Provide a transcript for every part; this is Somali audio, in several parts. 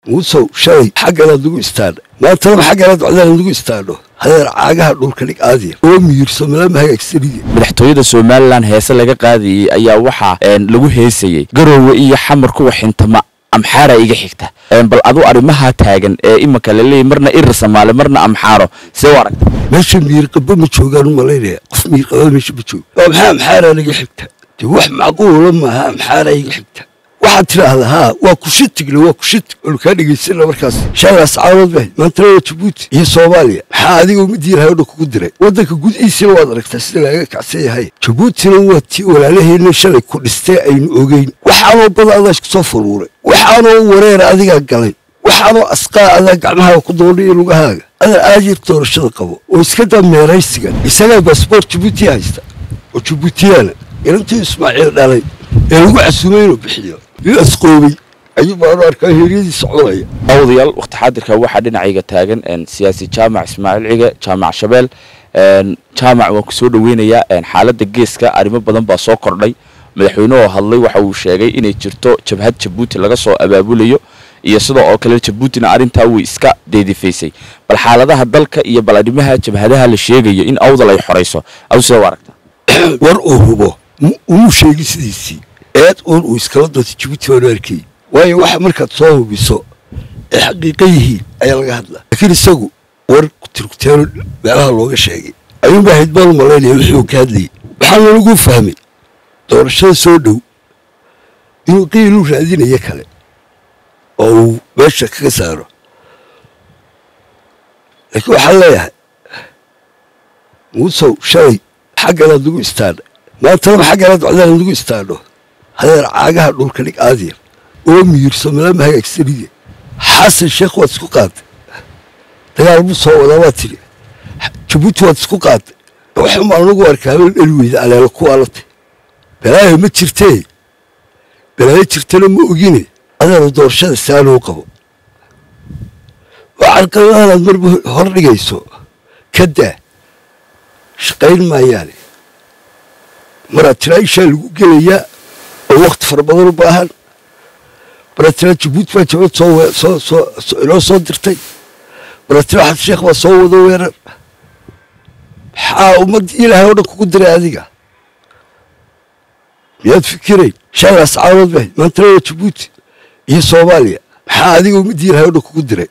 موسو شاي حق لا دوغ استان ما ترى حق لا دوغ استانو هذا عاقها dhulka dhig aadiya oo miirso malama hagaagsanidii madaxtooyada Soomaaliland heesa laga qaadiyay ayaa waxa lagu heesayay Garowe iyo xamar ku waxintama amxaara iga xigta bal adu arimaha taagan ee imaka la leeyahay marna ir Soomaali marna amxaaro soo aragta meesha miir qabo ma joogaan maleynaya qof miir qabo meesha ma joogo waa amxaara iga xigta wax macquul ma aha amxaara iga xigta waxaad tiraahdaa haa waa ku shitigle waa ku shit oo ka dhigaysan markaas shaqas caawad bay maanta Djibouti iyo Soomaaliya maxaa adiga u diiray oo ku diray wadanka gudihiisa waad aragtaa sida laga kacsan yahay Djibouti waa tii walaalaheena shalay ku dhistay aynu ogeyn waxaanoo badada isku soo furuuray waxaanoo wareer adiga galay waxaanoo asqaa adiga gacmaha ku doonay lugahaaga ada aajir doorashada qabo oo iska dameeraysiga isaga passport Djibouti haysta oo Djiboutiana intii Ismaaciil dhalay ee lagu casuumay bixiyo يسقوي أيوب أنا أركان هيريدي سعودية. أوضيال وقت حاضر كواحد دين عيقة تاجن إن سياسي جامع إسماعيل عيقة جامع شبال جامع وكسود وينيا إن حالة الجيس كأريم بدن بساقر لي مدحونه هاللي وحوش شيء إن يجرتو جبهة Djibouti لقصو أبابوليو يصدق أكل Djibouti نعرين تاوي إسكا ديدي فيسي بالحالة ده هالدلك يبلدمها جبهتها الشيء إن أوضل يحرسه أو سواركته. ورقه هو شيء سياسي. aad oo iskala doonto Djibouti oo arkay way wax markaad soo hubiso xaqiiqiyii ayaa laga hadlaa laakiin isagu war turkteen meelaha looga sheegay ayuu baahid bal maleeyay wuxuu ka hadlay waxaan lagu fahmay doorashada soo dhow inuu qiilu raadinayo kale oo meesha kaga saaro laakiin waxa leeyahay muuso shay xagga la dugu istaan ma tara xagga la dugu istaano هذا عاقها dhulka dhig aadiya oo miirso malama hagaagsanidii xasan sheekh waad isku qaad dagaal buu soo wada waa tiri Djibouti waad isku qaad waxa ma lagu arkaa elweyda aleelo ku alata balaayo ma jirtee balaayo jirtana ma ogine adana doorashada saalo qabo waxa kalena marba hor dhigayso kada shaqayn maayaan mara tiraasha lagu gelaya وقت فربضان باهن براتنا Djibouti فجأة لو صدرتي براتنا حد الشيخ وصوّد وير ومد إلى هؤلاء كقدر هذيك يد فكرين شغل أسعار به ما أنت Djibouti هي صوماليا هذه ومد إلى هؤلاء كقدر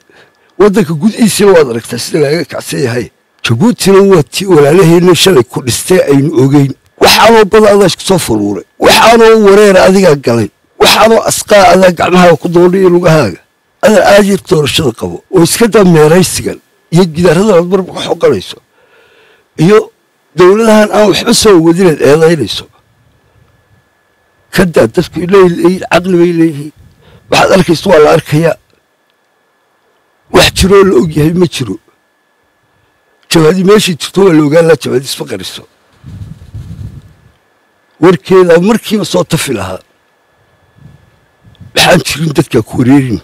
ودك قد إيش الوضع تسلا كعسية هاي Djibouti هو تي ولا له إنه شغل كل استاء أوجين waxaanoo badada isku soo furuuray waxaanoo wareer adiga galay waxaanoo asqaa adiga gacmaha ku doonay lugahaaga ada aajir doorashada qabo oo iska dameeraysigan iyo gidaarada marba ku xoqanayso iyo dawladahan aan waxba soo wadin eedaynayso kada dadku ilaahay aqli bay leeyihiin waxaad arkayso waa la arkayaa wax jiro la og yahay ma jiro jawaadi meeshii jirto waa la ogaan la jawaadi isma qariso warkeeda markiiba soo tafi lahaa waxaan jirin dadka ku wareerin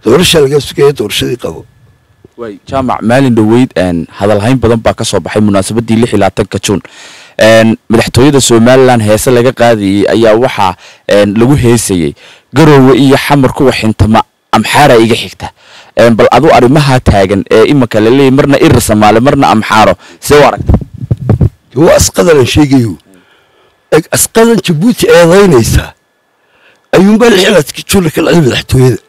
doorasha laga sugay doorashadii qabo way jaamac maalin dhaweyd hadal hayn badan baa ka soo baxay munaasabadii 16 Juun madaxtooyada Soomaaliland heesa laga qaadiyay ayaa waxa lagu heesayay Garowe iyo xamar ku waxintama amxaara iga xigta bal adu arimaha taagan ee imaka la leeyahay marna ir Soomaali marna amxaaro soo aragta waa asqadan sheegayo asqadan Djibouti eedaynaysa ayuu bal xiladki jooga kala madaxtooyada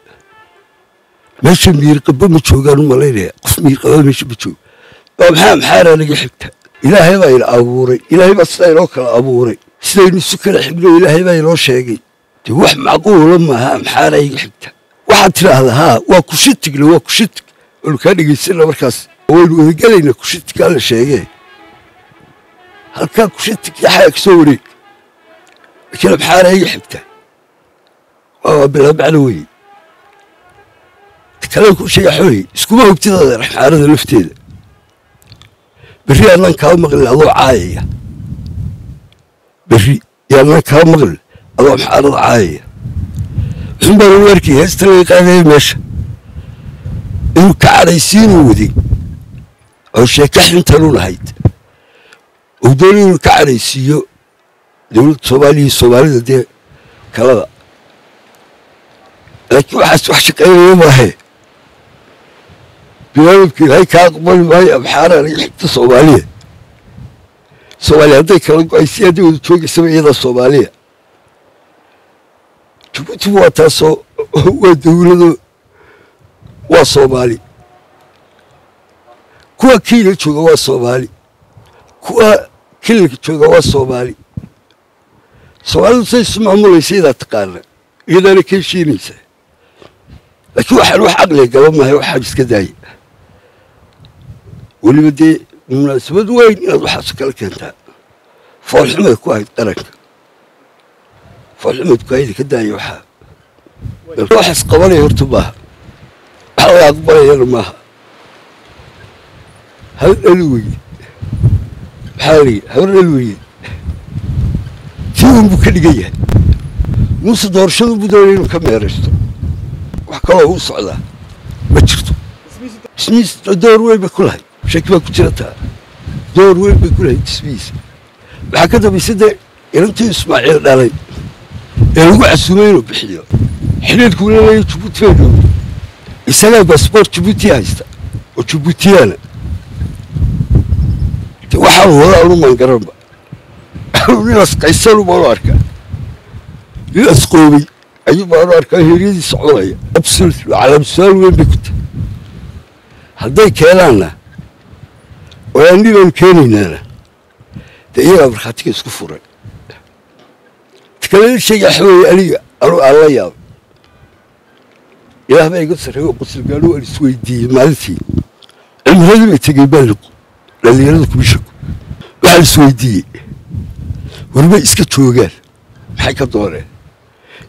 meesha miir qabo ma joogaan maleynaya qof miir qabo meesha ma joogo maxaa laga xigta ilaahay baa ila abuuray ilaahay baa sidoo loo kala abuuray sidaynu isu kala xigno ilaahay baa inoo sheegay wax macquul ma aha maxaa laga xigta waxaad tiraahdaa haa waa ku shitigle waa ku shit oo ka dhigaysan markaas waynu wadagelayna ku shitiga la sheegay halka ku shitig yahay soo wareeg كلام حارة هي حبته بالأبعد وي تكلم كل شيء حوي سكوما هو بتدا رح حارة اللفتين بري أنا كاو مغل أضو عاية بري أنا كاو مغل أضو حارة عاية ثم برواركي هستوي قاعد مش إنه كعريسين ودي أو شيء كحن تلون هيد ودولي كعريسيو دولة صومالي دي كلا لكن واحد شقينا ما هي بيقولك هاي كأقبل ما هي بحارة ريحة الصومالية هذيك القيسية دي وتوقع سمعية الصومالية جبوتي واتاسو هو دولة وصومالي كوا كيل جوجا وصومالي كوا كل جوجا وصومالي سؤال سيسمع موليسيدا تقارن إذا أنا كل شيء نسى لكن واحد عقلي قبل ما هي واحد كداي واللي بدي مناسبة وين أروح أسكلك أنت فالحمد كويس ترك فالحمد كويس كداي واحد الواحد قبلي يرتبها حاول أقبل يرماها هل الوي حالي هل الوي فيهم بكل نص دور شنو بدورين كم يرشتو وحكوا هو صعدا ما جرتو سميس دور وين بكلها شكلها كتيرتها دور وين بكلها سميس هكذا بيصير انت اسماعيل علي يلقوا عسومين وبحيو حليت كلنا يجبوت فين يسلا باسبور جبوتي هايستا وجبوتيانا waxaa wada uman garan nilas qaysar uma arka nilas qoobay ayuu ma arka heeriyadii socdaya absolutely calaam su'aal weyn bay ku tahay hadday keenaana oo aan niban keenayna iyaga markhaatiga isku furay tikale shay xaway aliga alla yaab ilaah bay igu sareeyo qosl gaalo isweydiiyay maalintii cimradu ay tagay balq dhalinyarada kubisho waxaa isweydiiyey warba iska joogaan maxay ka dooneen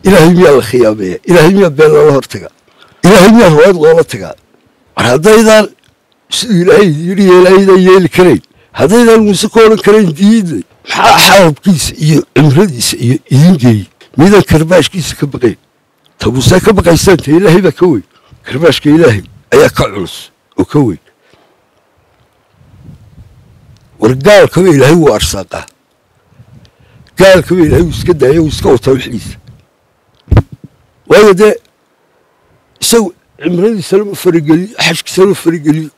ilaahay miyaa la khiyaameeya ilaahay miyaa been loola hortagaa ilaahay miyaa riwaayad loola tagaa war haddaydaan siduu ilaahay yidhi yeelaydaan yeeli karayn haddaydaan muuse ka odhan karayn diiday maxaa xarabkiisa iyo cimradiisa iyo idin geeyey midan karbaashkiisa ka baqayn ta muuse ka baqaysaan ta ilaahay baa ka weyn karbaashka ilaahay ayaa ka culus oo ka weyn ورجال كبير هي هو أرساقه قال كبير هي وسكده هي وسكوته وحيس وهذا سو عمري سلم فرقلي حشك سلم فرقلي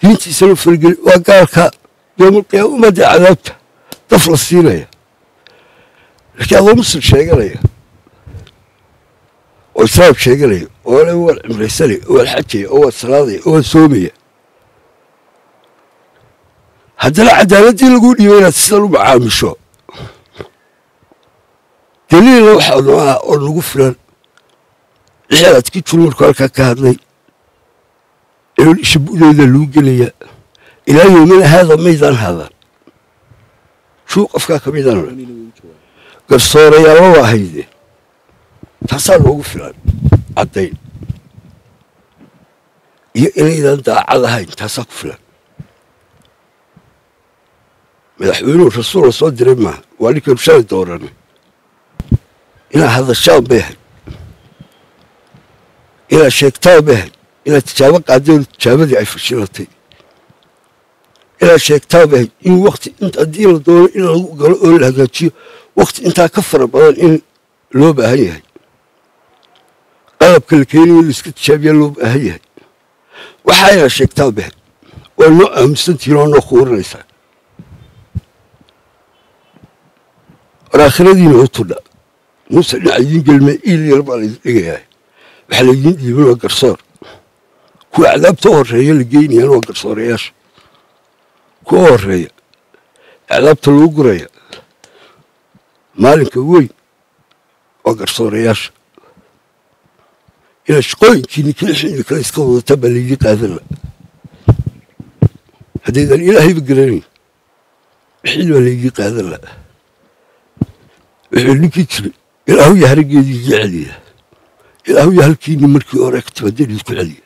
بنتي سلم فرقلي وقال كا يوم القيامة دي عذابته طفل السينية لكن هذا مصر شيء قال وصاب شيء قال ولا هو عمري سلي هو الحكي هو الصلاة هو السومية هذا العدالة اللي يقول يونا تسلوا معامشوا دليل واحد أو فلان الحالات كي تقولون كلك كهذي يقول يشبون ذا اللوجلية إلى يومنا هذا ميدان هذا شو أفكاك ميدان قصورة يا الله هيدي تصلوا فلان عدين إلى إذا أنت على هاي تصق فلان مدحوينه الرسول صلى الله عليه وسلم وعليك بشار دورنا إلى هذا الشام به إلى شيكتا به إلى تجابق عدل تجابدي عي فشلتي إلى شيكتا به إن وقت أنت أدير الدور إلى قول هذا الشيء وقت أنت كفر بدل إن لوب هي قلب كل كيني اللي شابيه لوب هي وحيا شيكتا به والنوع مستنتيرون أخور ليس آخرين وطلع موسى عايزين كلمة إلي يربع لإيه وحلاقين يجيبون قرصار كو عذاب طور هي اللي جيني أنا وقرصار ياش كور هي عذاب طلوق هي مالك وين وقرصار ياش إلى شقوي كيني كل حين كل يسكو تبع اللي يقاذل هذا الإلهي بقراني حلو اللي يقاذل ninkii jiray ilaahu harigeedii jeceliya ilaahu halkiini markii hore ka tabadil isku celiya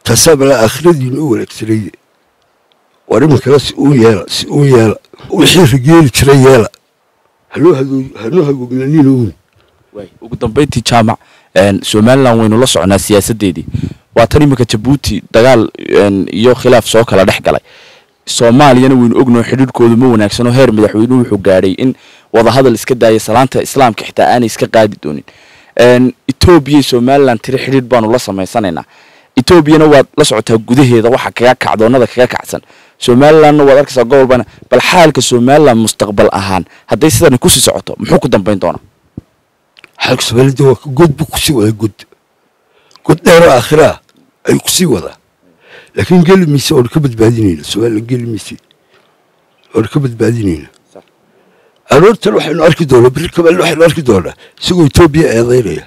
tasabala aakhiradiina u wanaagsanayde war iminka si uu yeela wixii rigeeli jiray yeela hanoo hagoognanin ugu dambeyntii jaamac Somaliland waynu la soconaa siyaasadeedii waa tan iminka Djibouti dagaal iyo khilaaf soo kala dhex galay Soomaaliyana waynu ognahay xiriirkoodu ma wanaagsan oo heer madaxweynuhu wuxuu gaaray in wada hadal iska daayay salaanta islaamka xitaa aan iska qaadi doonin etoobiya somaliland tiri xidhiidh baanu la samaysanaynaa etoobiyana waad la socotaa gudaheeda waxa kaga kacdoonada kaga kacsan somalilandna waad arkaysaa gobolbana bal xaalka somaliland mustaqbal ahaan hadday sidan ku sii socoto muxuu ku dambayn doonaa xaalka somaliland waa god buu ku sii wadaa god dheer aakhira ay ku sii wadaa laakiin geli mise oo ka badbaadinayna somaliland geli mise oo ka badbaadinayna aroortan waxaynu arki doonaa biri kamal waxaynu arki doonaa isagoo etoobiya eedaynaya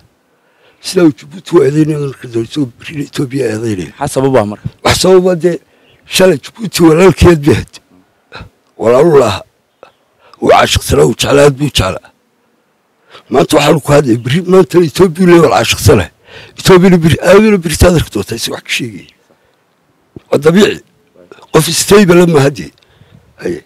sidaa jabuuti waa eedaynaya arki doonaa isagoo biri etoobiya eedaynaya maxaa sababa marka wax sababa dee shalay jabuuti walaalkeed bay had walaalu laha uu caashiqsanaa uu jeclaa aad buu jeclaa maanta waxaanu ku hadlaya biri maantana etoobiya le wal caashiqsanaa etoobiyana biri aagana biritaad arki doontaa isaga wax ka sheegaya waa dabiici qof stable ma haddee haye